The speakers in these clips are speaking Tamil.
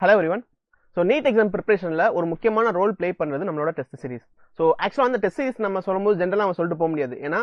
Hello everyone. So NEET exam preparationல ஒரு முக்கியமான ரோல் ப்ளே பண்றது நம்மளோட டெஸ்ட் சீரிஸ். ஸோ ஆக்சுவலாக அந்த டெஸ்ட் சீரிஸ் நம்ம சொல்லும்போது ஜென்ரலாக நம்ம சொல்லிட்டு போக முடியாது. ஏன்னா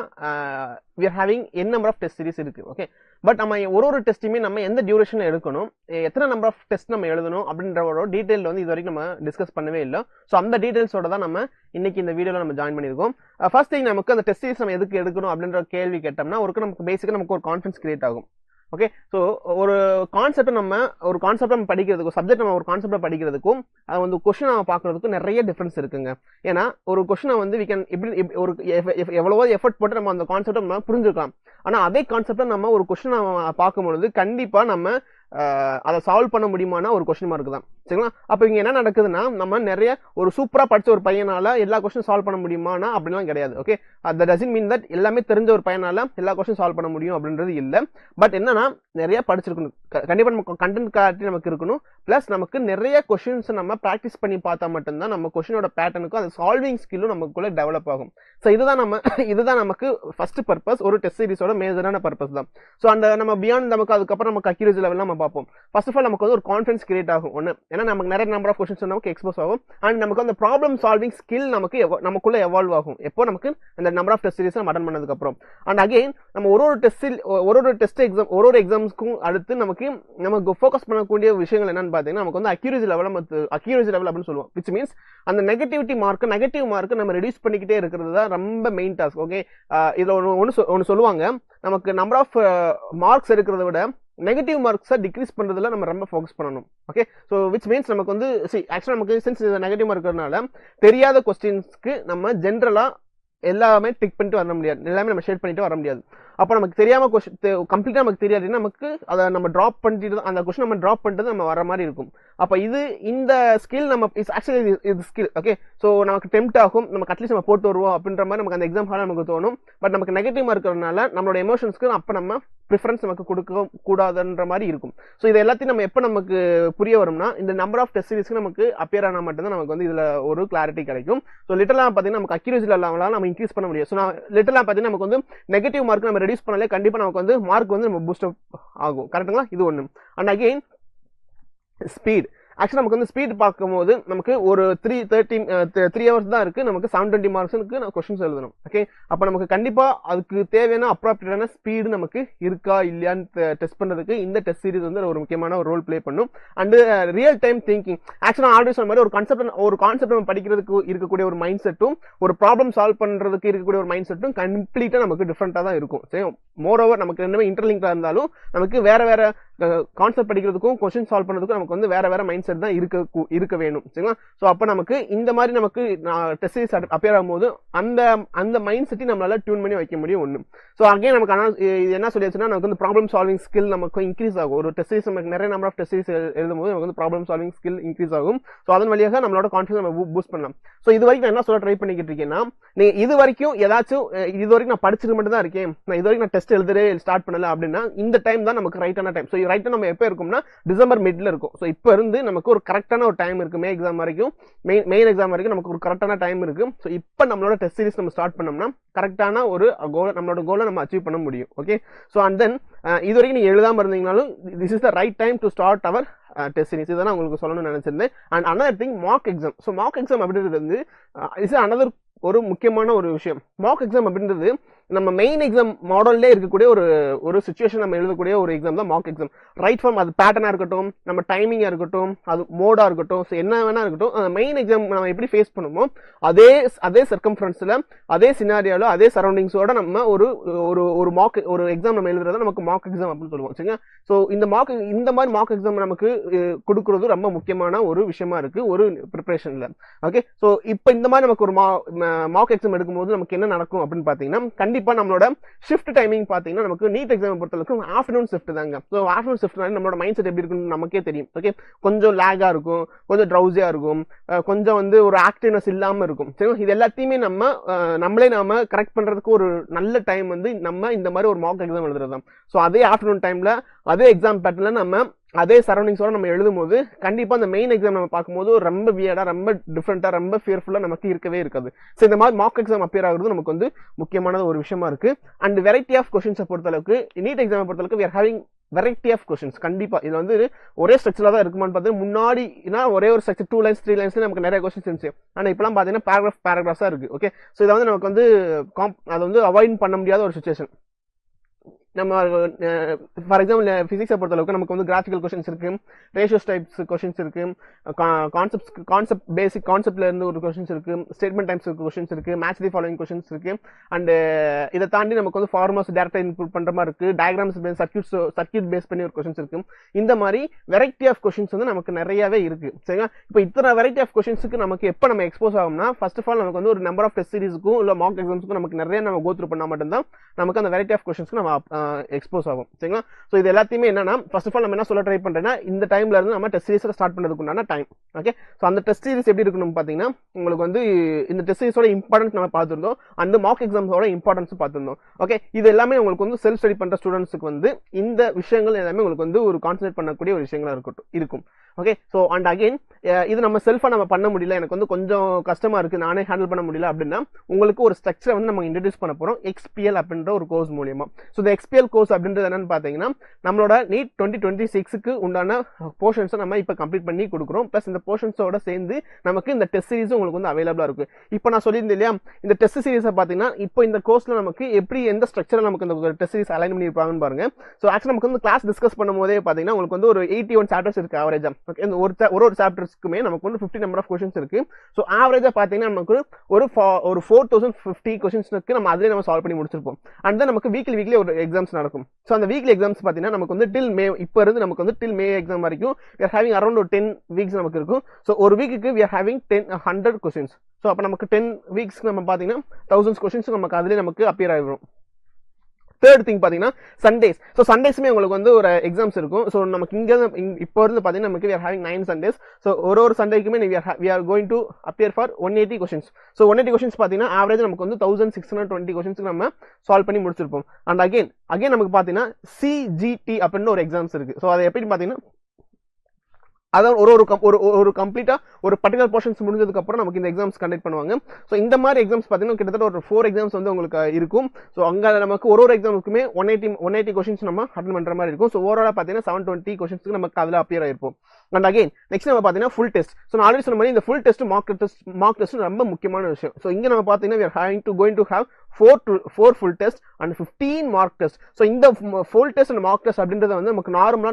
we are having n number of test series இருக்கு. ஓகே, பட் நம்ம ஒரு டெஸ்ட்டுமே நம்ம எந்த டியூரேஷன் எடுக்கணும், எத்தனை நம்பர் ஆஃப் டெஸ்ட் நம்ம எழுதணும் அப்படின்ற ஒரு டீடைல் வந்து இது வரைக்கும் நம்ம டிஸ்கஸ் பண்ணவே இல்லை. ஸோ அந்த டீடைல்ஸோட தான் நம்ம இன்னைக்கு இந்த வீடியோவில் நம்ம ஜாயின் பண்ணியிருக்கோம். ஃபர்ஸ்ட் திங், நமக்கு அந்த டெஸ்ட் சீரிஸ் நம்ம எதுக்கு எடுக்கணும் அப்படின்ற கேள்வி கேட்டோம்னா நமக்கு பேசிக்காக நமக்கு ஒரு கான்ஃபிடன்ஸ் கிரியேட் ஆகும். ஓகே, ஸோ ஒரு கான்செப்டை நம்ம படிக்கிறதுக்கும் சப்ஜெக்ட் நம்ம ஒரு கான்செப்டை படிக்கிறதுக்கும் அது வந்து கொஸ்டின் நம்ம பார்க்கறதுக்கும் நிறைய டிஃபரன்ஸ் இருக்குங்க. ஏன்னா ஒரு கொஸ்டினை வந்து வி கேன் இப்படி ஒரு எவ்வளவோ எஃபர்ட் போட்டு நம்ம அந்த கான்செப்டை நம்ம புரிஞ்சுக்கலாம். ஆனால் அதே கான்செப்டை நம்ம ஒரு கொஸ்டினை பார்க்கும்பொழுது கண்டிப்பாக நம்ம அதை சால்வ் பண்ண முடியுமானா ஒரு கொஸ்டின் மார்க் தான். சரிங்களா? அப்போ இங்கே என்ன நடக்குதுன்னா, நம்ம நிறைய ஒரு சூப்பராக படிச்ச ஒரு பையனால எல்லா கொஸ்டின் சால்வ் பண்ண முடியுமானா அப்படிலாம் கிடையாது. ஓகே, அது டசன்ட் மீன் தட் எல்லாமே தெரிஞ்ச ஒரு பையனால எல்லா கொஸ்டின் சால்வ் பண்ண முடியும் அப்படின்றது இல்லை. பட் என்னன்னா, நிறைய படிச்சிருக்கணும், கண்டிப்பாக நமக்கு கண்டென்ட் கிளாரிட்டி நமக்கு இருக்கணும். பிளஸ் நமக்கு நிறைய கொஸ்டின்ஸ் நம்ம ப்ராக்டிஸ் பண்ணி பார்த்தா மட்டும்தான் நம்ம கொஸ்டினோட பேட்டர்னுக்கும் அது சால்விங் ஸ்கில்லும் நமக்குள்ள டெவலப் ஆகும். ஸோ இதுதான் நமக்கு ஃபர்ஸ்ட் பர்பஸ், ஒரு டெஸ்ட் சீரிஸோட மேஜரான பர்பஸ் தான். ஸோ அந்த நம்ம பியாண்ட் நமக்கு அதுக்கப்புறம் நமக்கு அக்யூரேசி லெவல் நம்ம பார்ப்போம். ஃபர்ஸ்ட் ஆஃப் ஆல் நமக்கு வந்து ஒரு கான்ஃபிடன்ஸ் கிரியேட் ஆகும் ஒன்று, ஏன்னா நமக்கு நிறைய நம்பர் ஆஃப் கொஸ்டின்ஸ் நமக்கு எக்ஸ்போஸ் ஆகும். அண்ட் நமக்கு அந்த ப்ராப்ளம் சால்விங் ஸ்கில் நமக்குள்ள எவால்வ் ஆகும் எப்போ நமக்கு அந்த நம்பர் ஆஃப் டெஸ்ட் சீரிஸ் நம்ம அட்டன் பண்ணதுக்கு அப்புறம். அண்ட் அகைன் நம்ம ஒரு டெஸ்ட் எக்ஸாம் ஒரு எக்ஸாம்ஸ்க்கும் அடுத்து நமக்கு ஃபோக்கஸ் பண்ணக்கூடிய விஷயங்கள் என்னன்னு பார்த்தீங்கன்னா, நமக்கு வந்து அக்யூரேசி லெவல் அப்படின்னு சொல்லுவோம். விச் மீன்ஸ் அந்த நெகட்டிவ் மார்க் நம்ம ரெடியூஸ் பண்ணிக்கிட்டே இருக்கிறது தான் ரொம்ப மெயின் டாஸ்க். ஓகே, இதுல ஒன்று சொல்லுவாங்க, நமக்கு நம்பர் ஆஃப் மார்க்ஸ் எடுக்கிறத விட நெகட்டிவ் மார்க்ஸை டிக்ரீஸ் பண்றதுல நம்ம ரொம்ப ஃபோக்கஸ் பண்ணணும். ஓகே, ஸோ விச் மீன்ஸ் நமக்கு வந்து ஆக்சுவலாக நமக்கு சின்ஸ் நெகட்டிவ் மார்க் இருக்கிறதுனால தெரியாத கொஸ்டின்ஸ்க்கு நம்ம ஜென்ரலா எல்லாமே டிக் பண்ணிட்டு வர முடியாது, எல்லாமே நம்ம ஷேட் பண்ணிட்டு வர முடியாது. அப்போ நமக்கு தெரியாம கம்ப்ளீட்டா நமக்கு தெரியாதுன்னா நமக்கு அதை நம்ம ட்ராப் பண்ணிட்டு அந்த கொஸ்டின் நம்ம ட்ராப் பண்ணிட்டு நம்ம வர மாதிரி இருக்கும். அப்போ இந்த ஸ்கில் நம்ம ஆக்சுவலி இது ஸ்கில். ஓகே, ஸோ நமக்கு டெம்ப்ட் ஆகும், நமக்கு அட்லீஸ்ட் நம்ம போட்டு வருவோம் அப்படின்ற மாதிரி நமக்கு அந்த எக்ஸாம் ஹால் நமக்கு தோணும். பட் நமக்கு நெகட்டிவ் இருக்கிறதுனால நம்மளோட எமோஷன்ஸ்க்கு அப்போ நம்ம ப்ரிஃபரன்ஸ் நமக்கு கொடுக்க கூடாதுன்ற மாதிரி இருக்கும். ஸோ இது எல்லாத்தையும் நம்ம எப்போ நமக்கு புரிய வரும்னா, இந்த நம்பர் ஆஃப் டெஸ்ட் சீரிஸ்க்கு நமக்கு அப்பியர் ஆனால் மட்டும்தான் நமக்கு வந்து இதுல ஒரு கிளாரிட்டி கிடைக்கும். ஸோ லிட்டரலாக பார்த்தீங்கன்னா நமக்கு அக்யூரேசி லெவலாக நம்ம இன்க்ரீஸ் பண்ண முடியும். ஸோ நான் லிட்டரலாக பார்த்தீங்கன்னா நமக்கு வந்து நெகட்டிவ் மார்க் நம்ம ரெடியூஸ் பண்ணாலே கண்டிப்பாக நமக்கு வந்து மார்க் வந்து நம்ம பூஸ்ட் அப் ஆகும். கரெக்டுங்களா? இது ஒன்று. And again speed. ஆக்சுவலா நமக்கு வந்து ஸ்பீட் பார்க்கும்போது நமக்கு ஒரு 3 ஹவர்ஸ் தான் இருக்கு, நமக்கு 720 மார்க்ஸுக்கு கொஸ்டின்ஸ் எழுதணும். ஓகே, அப்போ நமக்கு கண்டிப்பா அதுக்கு தேவையான அப்ராப்ரியேட்டான ஸ்பீடு நமக்கு இருக்கா இல்லையான்னு டெஸ்ட் பண்றதுக்கு இந்த டெஸ்ட் சீரிஸ் வந்து ஒரு முக்கியமான ஒரு ரோல் பிளே பண்ணும். And real time thinking. ஆக்சுவலா ஆல்ரெடி சொன்ன மாதிரி ஒரு கான்செப்ட் நம்ம படிக்கிறதுக்கு இருக்கக்கூடிய ஒரு மைண்ட் செட்டும் ஒரு ப்ராப்ளம் சால்வ் பண்றதுக்கு இருக்கக்கூடிய ஒரு மைண்ட் செட்டும் கம்ப்ளீட்டா நமக்கு டிஃப்ரெண்டா தான் இருக்கும். சரி, மோர் ஓவர் நமக்கு ரெண்டுமே இன்டர்லிங்க்டா இருந்தாலும் நமக்கு வேற கான்செப்ட் படிக்கிறதுக்கும் கொஸ்டின் சால்வ் பண்றதுக்கும் நமக்கு வந்து வேற மைண்ட் செட் தான் இருக்க வேணும். சரிங்களா? ஸோ அப்போ நமக்கு இந்த மாதிரி நமக்கு டெஸ்ட் சீரிஸ் அப்பியர் ஆகும்போது அந்த மைண்ட் செட்டை நம்மளால டியூன் பண்ணி வைக்க முடியும் ஒன்று. ஸோ அகைன் நமக்கு இது என்ன சொல்லியாச்சுன்னா, நமக்கு வந்து ப்ராப்ளம் சால்விங் ஸ்கில் நமக்கு இன்க்ரீஸ் ஆகும். ஒரு டெஸ்ட் சீரிஸ் நமக்கு நிறைய நம்பர் ஆஃப் டெஸ்ட் சீரிஸ் எழுதும்போது நமக்கு வந்து ப்ராப்ளம் சால்விங் ஸ்கில் இன்க்ரீஸ் ஆகும். ஸோ அதன் வழியாக நம்மளோட கான்ஃபிடன்ஸ் நம்ம பூஸ்ட் பண்ணலாம். ஸோ இது வரைக்கும் நான் என்ன சொல்ல ட்ரை பண்ணிக்கிட்டு இருக்கேன்னா, நீங்க இது வரைக்கும் நான் படிச்சுட்டு மட்டும் தான் இருக்கேன், நான் இது வரைக்கும் நான் டெஸ்ட் எழுதுறே ஸ்டார்ட் பண்ணல அப்படின்னா இந்த டைம் தான் நமக்கு ரைட்டான டைம். ஸோ ரைட்டா நம்ம எப்போ இருக்கும்னா டிசம்பர் மிட்ல இருக்கும். ஸோ இப்போ இருந்து நமக்கு ஒரு கரெக்டான ஒரு டைம் இருக்கு. மெயின் எக்ஸாம் வரைக்கும் நமக்கு ஒரு கரெக்டான டைம் இருக்கு. ஸோ இப்போ நம்மளோட டெஸ்ட் சீரிஸ் நம்ம ஸ்டார்ட் பண்ணோம்னா கரெக்டான ஒரு நம்மளோட கோலை நம்ம அச்சீவ் பண்ண முடியும். ஓகே, ஸோ அண்ட் தென் இது வரைக்கும் நீங்க எழுதாம இருந்தீங்கனாலும் this is the right time to start our test series. இதான் உங்களுக்கு சொல்லணும்னு நினைச்சிருந்தேன். And another thing, mark exam. So mark exam அப்படின்றது வந்து இஸ் அனதர் ஒரு முக்கியமான ஒரு விஷயம். மார்க் எக்ஸாம் அப்படின்றது நம்ம மெயின் எக்ஸாம் மாடல்லே இருக்கக்கூடிய ஒரு சிச்சுவேஷன் நம்ம எழுதக்கூடிய ஒரு எக்ஸாம் தான் மார்க் எக்ஸாம். ரைட் ஃபார்ம், அது பேட்டர்னா இருக்கட்டும், நம்ம டைமிங்கா இருக்கட்டும், அது மோடா இருக்கட்டும், என்ன வேணா இருக்கட்டும், மெயின் எக்ஸாம் நம்ம எப்படி ஃபேஸ் பண்ணுமோ அதே சர்க்கம்ஃபரன்ஸ்ல, அதே சினாரியோல, அதே சரௌண்டிங்ஸோட நம்ம ஒரு எக்ஸாம் நம்ம எழுதுறத நமக்கு மார்க் எக்ஸாம் அப்படின்னு சொல்லுவோம். சரிங்களா? ஸோ இந்த மாதிரி மார்க் எக்ஸாம் நமக்கு கொடுக்கறது ரொம்ப முக்கியமான ஒரு விஷயமா இருக்கு ஒரு ப்ரிப்பரேஷன்ல. ஓகே, ஸோ இப்போ இந்த மாதிரி நமக்கு ஒரு மார்க் எக்ஸாம் எடுக்கும்போது நமக்கு என்ன நடக்கும் அப்படின்னு பாத்தீங்கன்னா, கண்டிப்பா நம்மளோட ஷிஃப்ட் டைமிங் பாத்தீங்கன்னா நமக்கு நீட் எக்ஸாம் பொறுத்தளவுக்கு ஆஃப்டர்நூன் ஷிஃப்ட் தாங்க. ஸோ ஆஃப்டர்நூன் ஷிஃப்ட்னால நம்மளோட மைண்ட் செட் எப்படி இருக்குன்னு நமக்கே தெரியும். ஓகே, கொஞ்சம் லேகா இருக்கும், கொஞ்சம் ட்ரௌசியா இருக்கும், கொஞ்சம் வந்து ஒரு ஆக்டிவ்னஸ் இல்லாம இருக்கும். சரி, இது எல்லாத்தையுமே நாம கரெக்ட் பண்றதுக்கு ஒரு நல்ல டைம் வந்து நம்ம இந்த மாதிரி ஒரு மார்க் எக்ஸாம் எழுதுறது. ஸோ அதே ஆஃப்டர்நூன் டைம்ல அதே எக்ஸாம் பேட்டர்ல நம்ம அதே சரௌண்டிங்ஸோட நம்ம எழுதும் போது கண்டிப்பா அந்த மெயின் எக்ஸாம் நம்ம பார்க்கும்போது ரொம்ப வியர்டா, ரொம்ப டிஃப்ரெண்டா, ரொம்ப ஃபியர்ஃபுல்லா நமக்கு இருக்கவே இருக்காது. ஸோ இந்த மாதிரி மார்க் எக்ஸாம் அப்பியர் ஆகுறது நமக்கு வந்து முக்கியமான ஒரு விஷயமா இருக்கு. அண்ட் வெரைட்டி ஆஃப் கொஸ்டின்ஸை பொறுத்தளவுக்கு நீட் எக்ஸாம் பொறுத்தளவுக்கு we are having variety of questions கண்டிப்பா இது வந்து ஒரே ஸ்ட்ரக்சரா தான் இருக்குமான்னு பார்த்தீங்கன்னா முன்னாடி ஒரே ஒரு ஸ்ட்ரக்சர் 2 லைன்ஸ் 3 லைன்ஸ்ல நமக்கு நிறைய கொஸ்டின்ஸ் இருந்துச்சு. ஆனா இப்பெல்லாம் பாத்தீங்கன்னா பேராகிராஃப்ஸா இருக்கு. ஓகே, சோ இதை வந்து நமக்கு வந்து அதை வந்து அவாய்ட் பண்ண முடியாத ஒரு சுச்சுவேஷன். நம்ம ஃபார் எக்ஸாம்பிள் பிசிக்ஸை பொறுத்தளவுக்கு நமக்கு வந்து கிராஃபிக்கல் கொஸ்டின்ஸ் இருக்கு, ரேஷியோஸ் டைப்ஸ் கொஸ்டின்ஸ் இருக்கு, கான்செப்ட் பேசிக் கான்செப்ட்ல இருந்து ஒரு கொஸ்டின்ஸ் இருக்கு, ஸ்டேட்மெண்ட் டைப்ஸ் கொஸ்டின்ஸ் இருக்கு, மேட்ச் தி ஃபாலோயிங் கொஸ்டின்ஸ் இருக்கு. அண்ட் இதை தாண்டி நமக்கு வந்து ஃபார்முலாஸ் டேரக்டா இன்புட் பண்ற மாதிரி இருக்கு, டயக்ராம்ஸ் பேஸ் சர்க்யூட் பேஸ் பண்ணி ஒரு கொஸ்டின்ஸ் இருக்கு. இந்த மாதிரி வெரைட்டி ஆஃப் கொஸ்டின்ஸ் வந்து நமக்கு நிறையவே இருக்கு. சரிங்களா? இப்போ இத்தனை வெரைட்டி ஆஃப் கொஸ்டின்ஸ்க்கு நமக்கு எப்போ நம்ம எக்ஸ்போஸ் ஆகும்னா, ஃபர்ஸ்ட் ஆஃப் ஆல் நமக்கு வந்து ஒரு நம்பர் ஆஃப் டெஸ்ட் சீரிஸ்க்கும் இல்ல மார்க் எக்ஸாம்ஸ்க்கும் நமக்கு நிறைய நம்ம கோ த்ரூ பண்ணா மட்டும்தான் நமக்கு அந்த வெரைட்டி ஆஃப் கொஸ்டின்ஸ்க்கு நம்ம எக்ஸ்போஸ் ஆகும். சரிங்களா? சோ இது எல்லாத்தையுமே என்னன்னா ஃபர்ஸ்ட் ஆஃப் ஆல் நம்ம என்ன சொல்ல ட்ரை பண்றேன்னா, இந்த டைம்ல இருந்து நம்ம டெஸ்ட் சீரிஸ் ஸ்டார்ட் பண்றதுக்கு உண்டான டைம். ஓகே, சோ அந்த டெஸ்ட் சீரிஸ் எப்படி இருக்கணும் பாத்தீங்கன்னா, உங்களுக்கு வந்து இந்த டெஸ்ட் சீரிஸோட இம்பார்ட்டன்ஸ் நம்ம பார்த்திருந்தோம், அந்த மார்க் எக்ஸாம்ஸோட இம்பார்ட்டன்ஸ் பார்த்திருந்தோம். ஓகே, இது எல்லாமே உங்களுக்கு வந்து செல்ஃப் ஸ்டடி பண்ற ஸ்டூடெண்ட்ஸ்க்கு வந்து இந்த விஷயங்கள் எல்லாமே உங்களுக்கு வந்து ஒரு கான்சென்ட்ரேட் பண்ணக்கூடிய ஒரு விஷயங்களா இருக்கும். ஓகே, சோ அண்ட் அகைன் இது நம்ம செல்ஃபா நம்ம பண்ண முடியல, எனக்கு வந்து கொஞ்சம் கஷ்டமா இருக்கு, நானே ஹேண்டில் பண்ண முடியல அப்படின்னா உங்களுக்கு ஒரு ஸ்ட்ரக்சரை வந்து நம்ம இன்ட்ரோடியூஸ் பண்ண போறோம் XPL அப்படின்ற ஒரு கோர்ஸ் மூலியமா. சோ இந்த XPL கோர்ஸ் அப்படின்றது என்னன்னு பாத்தீங்கன்னா, நம்மளோட நீட் 2026க்கு உண்டான போர்ஷன்ஸை நம்ம இப்ப கம்ப்ளீட் பண்ணி கொடுக்குறோம். பிளஸ் இந்த போர்ஷன்ஸோட சேர்ந்து நமக்கு இந்த டெஸ்ட் சீரிஸ் உங்களுக்கு வந்து அவைலபிளா இருக்கு. இப்போ நான் சொல்லியிருந்தேன் இல்லையா, இந்த டெஸ்ட் சீரிஸை பாத்தீங்கன்னா இப்போ இந்த கோர்ஸ்ல நமக்கு எப்படி எந்த ஸ்ட்ரக்சர் நமக்கு இந்த டெஸ்ட் சீரிஸ் அலைன் பண்ணிருப்பாங்கன்னு பாருங்க. சோ ஆக்சுவலா நமக்கு வந்து கிளாஸ் டிஸ்கஸ் பண்ணும் போதே பாத்தீங்கன்னா உங்களுக்கு வந்து ஒரு 81 சாப்டர்ஸ் இருக்கு ஆவரேஜா. ஓகே, ஒரு சாப்டர்ஸ்க்குமே நமக்கு வந்து 50 நம்பர் ஆஃப் क्वेश्चंस இருக்கு. சோ ஆவரேஜா பாத்தீங்கன்னா நமக்கு ஒரு 4050 क्वेश्चंஸ்க்கு நம்ம அதுலயே நம்ம சால்வ் பண்ணி முடிச்சிருப்போம். அண்ட் தென் நமக்கு வீக்லி ஒரு எக்ஸாம்ஸ் நடக்கும். சோ அந்த வீக்லி எக்ஸாம்ஸ் பாத்தீங்கன்னா நமக்கு வந்து டில் மே, இப்போ இருந்து நமக்கு வந்து டில் மே எக்ஸாம் வரைக்கும் we are having around 10 weeks நமக்கு இருக்கும். சோ ஒரு வீக்குக்கு we are having 100 questions. So அப்ப நமக்கு 10 வீக்ஸ்க்கு நம்ம பாத்தீங்கன்னா 1000 क्वेश्चंस நமக்கு அதுலயே நமக்கு அப்பியர் ஆயிடும். தேர்ட் திங் பாத்தீங்கன்னா சண்டேஸ். ஸோ சண்டேஸ்மே உங்களுக்கு வந்து ஒரு எக்ஸாம்ஸ் இருக்கும். ஸோ நமக்கு இங்க இப்போ இருந்து பாத்தீங்கன்னா நமக்கு we are having 9 Sundays. So ஒரு சண்டேக்குமே we are going to appear for 180 questions. So 180 questions பாத்தீங்கன்னா ஆவரேஜ் நமக்கு வந்து 1620 கொஸ்டின்ஸ்க்கு நம்ம சால்வ் பண்ணி முடிச்சிருப்போம். அண்ட் அகைன் நமக்கு பாத்தீங்கன்னா CGT அப்படின்னு ஒரு எக்ஸாம்ஸ் இருக்கு. ஸோ அதை எப்படி பாத்தீங்கன்னா அதாவது ஒரு கம்ப்ளீட்டா ஒரு பர்டிகுலர் போர்ஷன்ஸ் முடிஞ்சதுக்கு அப்புறம் நமக்கு இந்த எக்ஸாம்ஸ் கண்டக்ட் பண்ணுவாங்க. ஸோ இந்த மாதிரி எக்ஸாம்ஸ் பாத்தீங்கன்னா கிட்டத்தட்ட ஒரு 4 எக்ஸாம்ஸ் வந்து உங்களுக்கு இருக்கும். ஸோ அங்க நமக்கு ஒரு எக்ஸாமுக்குமே 180 கொஸ்டின்ஸ் நம்ம அட்டெண்ட் பண்ற மாதிரி இருக்கும். ஸோ ஓவராலா பாத்தீங்கன்னா 720 கொஸ்டின்ஸ்க்கு நமக்கு அதுல அப்பியர் ஆயிருக்கும். அண்ட் அகைன் நெக்ஸ்ட் நம்ம பாத்தீங்கன்னா ஃபுல் டெஸ்ட். ஸோ நான் ஆல்ரெடி சொன்ன மாதிரி இந்த ஃபுல் டெஸ்ட் மார்க் டெஸ்ட் ரொம்ப முக்கியமான விஷயம். ஸோ இங்க நம்ம பாத்தீங்கன்னா we are going to have 4 full test and 15 mark test. So இந்த full test and mark test அப்படின்றத வந்து நமக்கு நார்மலா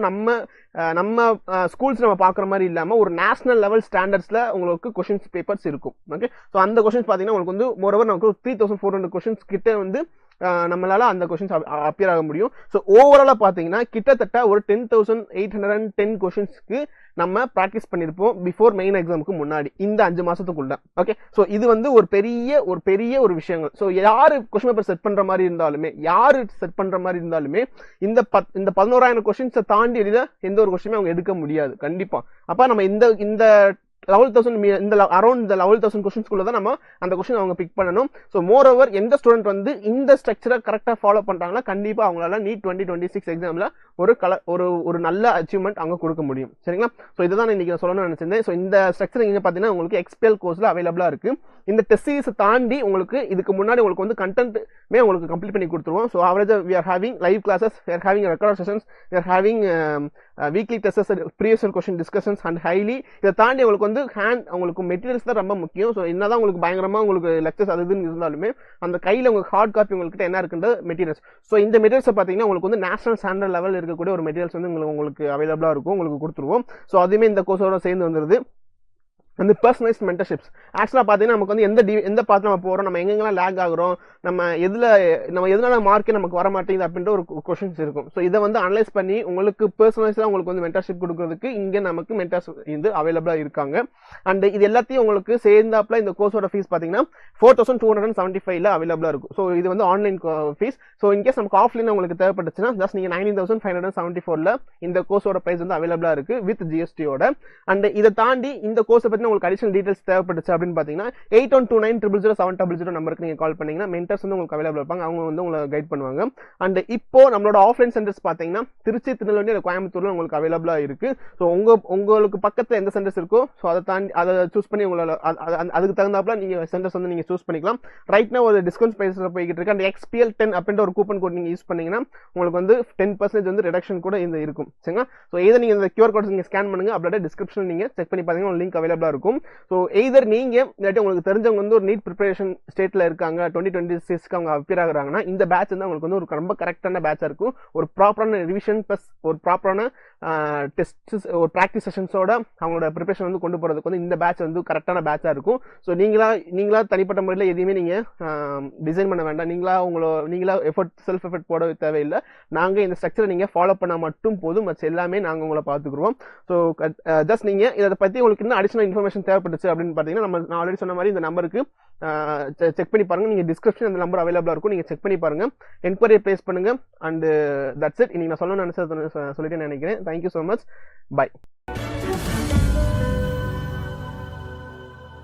நம்ம ஸ்கூல்ஸ் நம்ம பாக்குற மாதிரி இல்லாம ஒரு நேஷனல் லெவல் ஸ்டாண்டர்ட்ஸ்ல உங்களுக்கு கொஸ்டின்ஸ் பேப்பர்ஸ் இருக்கும். ஓகே, ஸோ அந்த கொஸ்டின்ஸ் பாத்தீங்கன்னா உங்களுக்கு வந்து மோரோவர் நமக்கு 3400 கொஸ்டின்ஸ் கிட்ட வந்து நம்மளால அந்த கொஸ்டின்ஸ் அப்பியர் ஆக முடியும். ஸோ ஓவராலா பாத்தீங்கன்னா கிட்டத்தட்ட ஒரு 10,810 கொஸ்டின்ஸ்க்கு நம்ம பிராக்டிஸ் பண்ணிருப்போம் பிஃபோர் மெயின் எக்ஸாமுக்கு முன்னாடி இந்த 5 மாசத்துக்குள்ள. ஓகே, ஸோ இது வந்து ஒரு பெரிய ஒரு விஷயங்கள். ஸோ யாரு கொஸ்டின் பேப்பர் செட் பண்ற மாதிரி இருந்தாலுமே இந்த 11,000 கொஸ்டின்ஸை தாண்டி எந்த ஒரு கொஸ்டினுமே அவங்க எடுக்க முடியாது கண்டிப்பா. அப்ப நம்ம இந்த 11,000 இந்த அரௌண்ட் இந்த 11,000 கொஸ்டின்ஸ்குள்ள தான் நம்ம அந்த கொஸ்டின் அவங்க பிக் பண்ணணும். ஸோ மோர் ஓவர் எந்த ஸ்டூடெண்ட் வந்து இந்த ஸ்ட்ரக்சரை கரெக்டா ஃபாலோ பண்றாங்கன்னா கண்டிப்பா அவங்களால நீட் 2026 எக்ஸாம்ல ஒரு நல்ல அச்சீவ்மெண்ட் அவங்க கொடுக்க முடியும். சரிங்களா? ஸோ இதுதான் இன்னைக்கு நான் சொல்லணும்னு நினைச்சிருந்தேன். ஸோ இந்த ஸ்ட்ரக்சர் இங்க பாத்தீங்கன்னா உங்களுக்கு XPL கோர்ஸ்ல அவைலபிளா இருக்கு. இந்த டெஸ்ட் சீரிஸ் தாண்டி உங்களுக்கு இதுக்கு முன்னாடி உங்களுக்கு வந்து கண்டென்ட்மே உங்களுக்கு கம்ப்ளீட் பண்ணி கொடுத்துருவோம். ஸோ ஆவரேஜா we are having live classes, we are having recorded sessions, we are having weekly tests, previous question discussions and highly இதை தாண்டி உங்களுக்கு வந்து உங்களுக்கு மெட்டீரியல்ஸ் தான் ரொம்ப முக்கியம். ஸோ என்னதான் உங்களுக்கு பயங்கரமா உங்களுக்கு லெக்சர்ஸ் அது இதுன்னு இருந்தாலுமே அந்த கையில உங்களுக்கு ஹார்ட் காப்பி உங்களுக்கு என்ன இருக்குன்ற மெட்டீரியல்ஸ். ஸோ இந்த மெட்டீரியல்ஸ் பாத்தீங்கன்னா உங்களுக்கு வந்து நேஷனல் ஸ்டாண்டர்ட் லெவல் இருக்கக்கூடிய ஒரு மெட்டீரியல்ஸ் வந்து உங்களுக்கு அவைலபிளா இருக்கும், உங்களுக்கு கொடுத்துருவோம். ஸோ அதுவுமே இந்த கோர்ஸோட சேர்ந்து வந்துருது. அந்த பர்சனலைஸ்ட் மென்டர்ஷிப்ஸ் ஆக்சுவலா பாத்தீங்கன்னா நமக்கு வந்து எந்த பார்த்து நம்ம போறோம், நம்ம எங்கெங்கெல்லாம் லேக் ஆகுறோம், நம்ம எதனால மார்க்கே நமக்கு வர மாட்டேங்குது அப்படின்ற ஒரு கொஸ்டின்ஸ் இருக்கும். ஸோ இதை வந்து அனலைஸ் பண்ணி உங்களுக்கு பர்சனலைஸா உங்களுக்கு வந்து மென்டர்ஷிப் கொடுக்கறதுக்கு இங்க நமக்கு மென்டர்ஸ் வந்து அவைலபிளா இருக்காங்க. அண்ட் இது எல்லாத்தையும் உங்களுக்கு சேர்ந்தாப்ல இந்த கோர்ஸோட ஃபீஸ் பாத்தீங்கன்னா 4,275ல அவைலபிளா இருக்கும். ஸோ இது வந்து ஆன்லைன் ஃபீஸ். ஸோ இன்கேஸ் நமக்கு ஆஃப்லைன் உங்களுக்கு தேவைப்பட்டுச்சுன்னா ஜஸ்ட் நீங்க 19,574ல இந்த கோர்ஸோட பிரைஸ் வந்து அவைலபிளா இருக்கு வித் ஜிஎஸ்டியோட. அண்ட் இதை தாண்டி இந்த கோர்ஸை பத்தி பற்றின உங்களுக்கு அடிஷனல் டீடைல்ஸ் தேவைப்பட்டுச்சு அப்படின்னு பார்த்தீங்கன்னா 8129000700 நம்பருக்கு நீங்கள் கால் பண்ணீங்கன்னா மென்டர்ஸ் வந்து உங்களுக்கு அவைலபிள் இருப்பாங்க. அவங்க வந்து உங்களை கைட் பண்ணுவாங்க. அண்ட் இப்போ நம்மளோட ஆஃப்லைன் சென்டர்ஸ் பார்த்தீங்கன்னா திருச்சி, திருநெல்வேலி, கோயம்புத்தூர்ல உங்களுக்கு அவைலபிளாக இருக்கு. ஸோ உங்களுக்கு பக்கத்தில் எந்த சென்டர்ஸ் இருக்கோ ஸோ அதை தாண்டி அதை சூஸ் பண்ணி உங்களால் அதுக்கு தகுந்தாப்புல நீங்கள் சென்டர்ஸ் வந்து நீங்கள் சூஸ் பண்ணிக்கலாம். ரைட்னா ஒரு டிஸ்கவுண்ட் ப்ரைஸில் போய்கிட்டு இருக்கு. அந்த XPL10 அப்படின்ற ஒரு கூப்பன் கோட் நீங்கள் யூஸ் பண்ணீங்கன்னா உங்களுக்கு வந்து 10% வந்து ரிடக்ஷன் கூட இந்த இருக்கும். சரிங்களா? ஸோ எய்தர் நீங்கள் இந்த QR கோட் நீங்கள் ஸ்கேன் பண்ணுங்க, அப்படியே டிஸ்கிரிப்ஷன் நீங்கள் செக் பண்ணி பார்த்தீங்கன்னா லிங்க் அவைலபிளாக இருக்கும். ஸோ எய்தர் நீங்கள் இல்லாட்டி உங்களுக்கு தெரிஞ்சவங்க வந்து ஒரு நீட் ப்ரிப்பரேஷன் ஸ்டேட்டில் இருக்காங்க, 2026க்கு அவங்க அப்பியர் ஆகுறாங்கன்னா இந்த பேட்ச் வந்து உங்களுக்கு வந்து ஒரு ரொம்ப கரெக்டான பேட்சாக இருக்கும். ஒரு ப்ராப்பரான ரிவிஷன் ப்ளஸ் ஒரு ப்ராப்பரான டெஸ்ட் ஒரு ப்ராக்டிஸ் செஷன்ஸோட அவங்களோட ப்ரிப்பரேஷன் வந்து கொண்டு போகிறதுக்கு வந்து இந்த பேட்ச் வந்து கரெக்டான பேட்சாக இருக்கும். ஸோ நீங்களா தனிப்பட்ட முறையில் எதையுமே நீங்கள் டிசைன் பண்ண வேண்டாம். நீங்களா செல்ஃப் எஃபர்ட் போட தேவையில்லை. நாங்கள் இந்த ஸ்ட்ரக்சரை நீங்கள் ஃபாலோ பண்ணால் மட்டும் போதும், மற்ற எல்லாமே நாங்கள் உங்களை பார்த்துக்குருவோம். ஸோ ஜஸ்ட் நீங்கள் இதை பற்றி உங்களுக்கு இன்னும் அடிஷனல் இன்ஃபர்மேஷன் தேவைப்பட்டுச்சு அப்படின்னு பார்த்தீங்கன்னா நான் ஆல்ரெடி சொன்ன மாதிரி இந்த நம்பருக்கு செக் பண்ணி பாருங்க. நீங்கள் டிஸ்கிரிப்ஷன் அந்த நம்பர் அவைலபிளாக இருக்கும், நீங்கள் செக் பண்ணி பாருங்க, என்கொயரி பிளேஸ் பண்ணுங்க. And that's it. இன்னைக்கு நான் சொல்லணும்னு நினைச்சது சொல்லிட்டு நினைக்கிறேன். Thank you so much. பை.